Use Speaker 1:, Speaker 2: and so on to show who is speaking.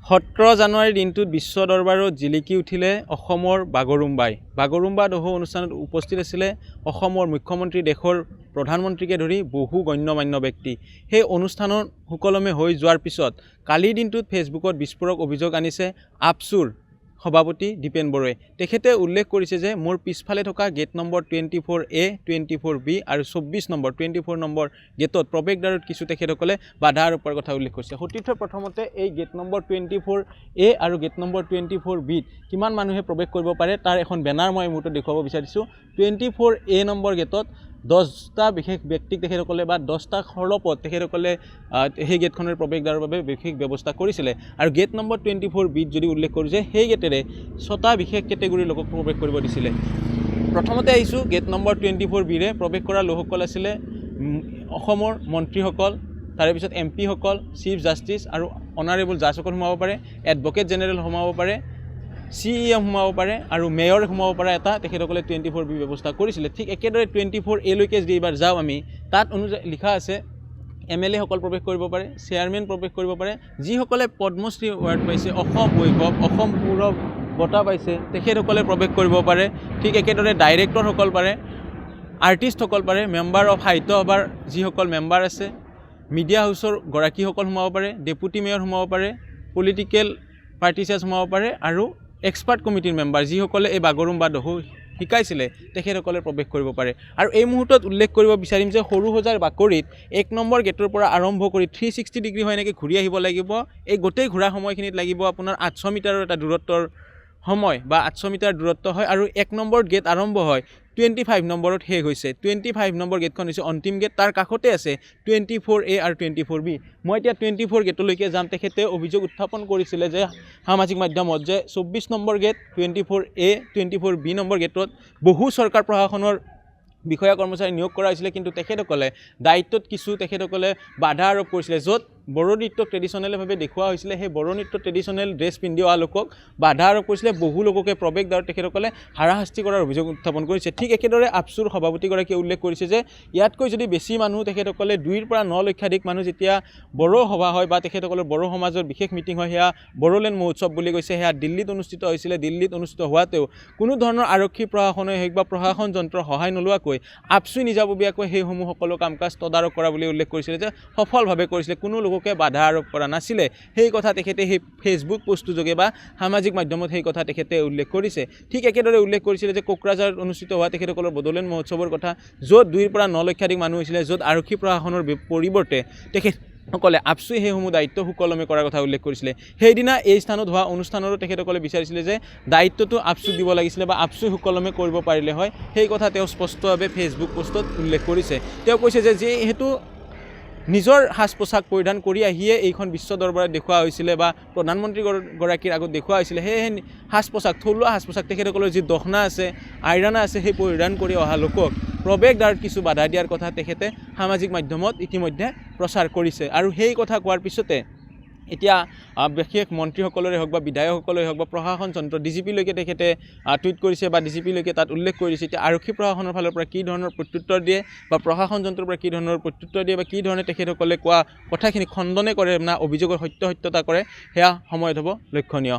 Speaker 1: 17 জানুৱাৰীৰ দিনটোত বিশ্ব দৰবাৰত জিলিকি উঠিলে অসমৰ বাগৰুম্বাই। বাগৰুম্বা দহৌ অনুষ্ঠানত উপস্থিত আছিলে অসমৰ মুখ্যমন্ত্ৰী, দেশৰ প্ৰধানমন্ত্ৰীকে ধৰি বহু গণ্যমান্য ব্যক্তি। সেই অনুষ্ঠানত সুকলমে হৈ যোৱাৰ পিছত কালিৰ দিনটোত ফেচবুকত বিস্ফোৰক অভিযোগ আনিছে আপচুৰ সভাপতি দীপেন বড়োৱে। তেখেতে উল্লেখ কৰিছে যে মোৰ পিছফালে থকা গেট নম্বৰ 24A, 24B আৰু 24 নম্বৰ গেটত প্ৰৱেশদ্বাৰত কিছু তেখেতসকলে বাধা আৰোপৰ কথা উল্লেখ কৰিছে। সতীৰ্থ, প্ৰথমতে এই গেট নম্বৰ 24A আৰু গেট নম্বৰ 24Bত কিমান মানুহে প্ৰৱেশ কৰিব পাৰে তাৰ এখন বেনাৰ মই এই মুহূৰ্তত দেখুৱাব বিচাৰিছোঁ। 24A নম্বৰ গেটত 10টা বিশেষ ব্যক্তিক তেখেতসকলে বা 10টা খৰপত তেখেতসকলে সেই গেটখনৰ প্ৰৱেশদ্বাৰৰ বাবে বিশেষ ব্যৱস্থা কৰিছিলে। আৰু গেট নম্বৰ 24Bত যদি উল্লেখ কৰোঁ যে সেই গেটেৰে 6টা বিশেষ কেটেগৰীৰ লোকক প্ৰৱেশ কৰিব দিছিলে। প্ৰথমতে আহিছোঁ গেট নম্বৰ 24Bৰে প্ৰৱেশ কৰা লোকসকল আছিলে অসমৰ মন্ত্ৰীসকল, তাৰে পিছত MP সকল, চিফ জাষ্টিছ আৰু অনাৰেবল জাজসকল সোমাব পাৰে, এডভকেট জেনেৰেল সোমাব পাৰে, CEM সোমাব পাৰে আৰু মেয়ৰ সোমাব পাৰে এটা তেখেতসকলে 24B ব্যৱস্থা কৰিছিলে। ঠিক একেদৰে 24A লৈকে যদি এইবাৰ যাওঁ আমি, তাত অনুযায়ী লিখা আছে MLA সকল প্ৰৱেশ কৰিব পাৰে, চেয়াৰমেন প্ৰৱেশ কৰিব পাৰে, যিসকলে পদ্মশ্ৰী এৱাৰ্ড পাইছে, অসম বৈভৱ, অসম গৌৰৱ বঁটা পাইছে তেখেতসকলে প্ৰৱেশ কৰিব পাৰে। ঠিক একেদৰে ডাইৰেক্টৰসকল পাৰে, আৰ্টিষ্টসকল পাৰে, মেম্বাৰ অফ সাহিত্য সভাৰ যিসকল মেম্বাৰ আছে, মিডিয়া হাউচৰ গৰাকীসকল সোমাব পাৰে, ডেপুটি মেয়ৰ সোমাব পাৰে, পলিটিকেল পাৰ্টিচাৰ্জ সোমাব পাৰে আৰু এক্সপাৰ্ট কমিটিৰ মেম্বাৰ যিসকলে এই বাগৰুম্বা দহৌ শিকাইছিলে তেখেতসকলে প্ৰৱেশ কৰিব পাৰে। আৰু এই মুহূৰ্তত উল্লেখ কৰিব বিচাৰিম যে সৰুসজাইৰ বাকৰিত 1 নম্বৰ গেটৰ পৰা আৰম্ভ কৰি 360 ডিগ্ৰী হয় এনেকৈ ঘূৰি আহিব লাগিব। এই গোটেই ঘূৰা সময়খিনিত লাগিব আপোনাৰ 800 মিটাৰৰ এটা দূৰত্বৰ সময় বা 800 মিটাৰ দূৰত্ব হয়। আৰু 1 নম্বৰত গেট আৰম্ভ হয়, 25 নম্বৰত শেষ হৈছে। 25 নম্বৰ গেটখন হৈছে অন্তিম গেট, তাৰ কাষতে আছে 24A আৰু 24B। মই এতিয়া 24 গেটলৈকে যাম। তেখেতে অভিযোগ উত্থাপন কৰিছিলে যে সামাজিক মাধ্যমত যে 24 number gate, 24A, 24B number গেটত বহু চৰকাৰ প্ৰশাসনৰ বিষয়া কৰ্মচাৰী নিয়োগ কৰা হৈছিলে, কিন্তু তেখেতসকলে দায়িত্বত কিছু তেখেতসকলে বাধা আৰোপ কৰিছিলে। য'ত বড়ো নৃত্য ট্ৰেডিশ্যনেলভাৱে দেখুওৱা হৈছিলে, সেই বড়ো নৃত্য ট্ৰেডিশ্যনেল ড্ৰেছ পিন্ধি অহা লোকক বাধা আৰোপ কৰিছিলে। বহু লোককে প্ৰৱেশদ্বাৰত তেখেতসকলে হাৰাশাস্তি কৰাৰ অভিযোগ উত্থাপন কৰিছে। ঠিক একেদৰে আপচুৰ সভাপতিগৰাকীয়ে উল্লেখ কৰিছে যে ইয়াতকৈ যদি বেছি মানুহ তেখেতসকলে 2ৰ পৰা 9 লক্ষাধিক মানুহ যেতিয়া বড়ো সভা হয় বা তেখেতসকলৰ বড়ো সমাজৰ বিশেষ মিটিং হয়, সেয়া বড়োলেণ্ড মহোৎসৱ বুলি কৈছে, সেয়া দিল্লীত অনুষ্ঠিত হৈছিলে। দিল্লীত অনুষ্ঠিত হোৱাতেও কোনো ধৰণৰ আৰক্ষী প্ৰশাসনে হওক বা প্ৰশাসন যন্ত্ৰৰ সহায় নোলোৱাকৈ আপচুই নিজাববীয়াকৈ সেইসমূহ সকলো কাম কাজ তদাৰক কৰা বুলি উল্লেখ কৰিছিলে যে সফলভাৱে কৰিছিলে, কোনো লোককে বাধা আৰোপ কৰা নাছিলে। সেই কথা তেখেতে সেই ফেচবুক পোষ্টটোৰ যোগে বা সামাজিক মাধ্যমত সেই কথা তেখেতে উল্লেখ কৰিছে। ঠিক একেদৰে উল্লেখ কৰিছিলে যে কোকৰাঝাৰত অনুষ্ঠিত হোৱা তেখেতসকলৰ বড়োলেণ্ড মহোৎসৱৰ কথা, য'ত 2ৰ পৰা 9 লক্ষাধিক মানুহ হৈছিলে, য'ত আৰক্ষী প্ৰশাসনৰ পৰিৱৰ্তে তেখেতসকলে আপচুই সেইসমূহ দায়িত্ব সুকলমে কৰাৰ কথা উল্লেখ কৰিছিলে। সেইদিনা এই স্থানত হোৱা অনুষ্ঠানৰো তেখেতসকলে বিচাৰিছিলে যে দায়িত্বটো আপচুক দিব লাগিছিলে বা আপচুই সুকলমে কৰিব পাৰিলে হয়। সেই কথা তেওঁ স্পষ্টভাৱে ফেচবুক পোষ্টত উল্লেখ কৰিছে। তেওঁ কৈছে যে যিহেতু নিজৰ সাজ পোছাক পৰিধান কৰি আহিয়ে এইখন বিশ্ব দৰবাৰত দেখুওৱা হৈছিলে বা প্ৰধানমন্ত্ৰীগৰাকীৰ আগত দেখুওৱা হৈছিলে, সেয়েহে সাজ পোছাক, থলুৱা সাজ পোছাক, তেখেতসকলৰ যি দখনা আছে, আইৰাণা আছে, সেই পৰিধান কৰি অহা লোকক প্ৰৱেশদ্বাৰত কিছু বাধা দিয়াৰ কথা তেখেতে সামাজিক মাধ্যমত ইতিমধ্যে প্ৰচাৰ কৰিছে। আৰু সেই কথা কোৱাৰ পিছতে এতিয়া বিশেষ মন্ত্ৰীসকলৰে হওক বা বিধায়কসকলৰে হওক বা প্ৰশাসন যন্ত্ৰ DGP-লৈকে তেখেতে টুইট কৰিছে বা DGP-লৈকে তাত উল্লেখ কৰিছে। এতিয়া আৰক্ষী প্ৰশাসনৰ ফালৰ পৰা কি ধৰণৰ প্ৰত্যুত্তৰ দিয়ে বা প্ৰশাসন যন্ত্ৰৰ পৰা কি ধৰণৰ প্ৰত্যুত্তৰ দিয়ে বা কি ধৰণে তেখেতসকলে কোৱা কথাখিনি খণ্ডনে কৰে না অভিযোগৰ সত্যতা কৰে, সেয়া সময়ত হ'ব লক্ষণীয়।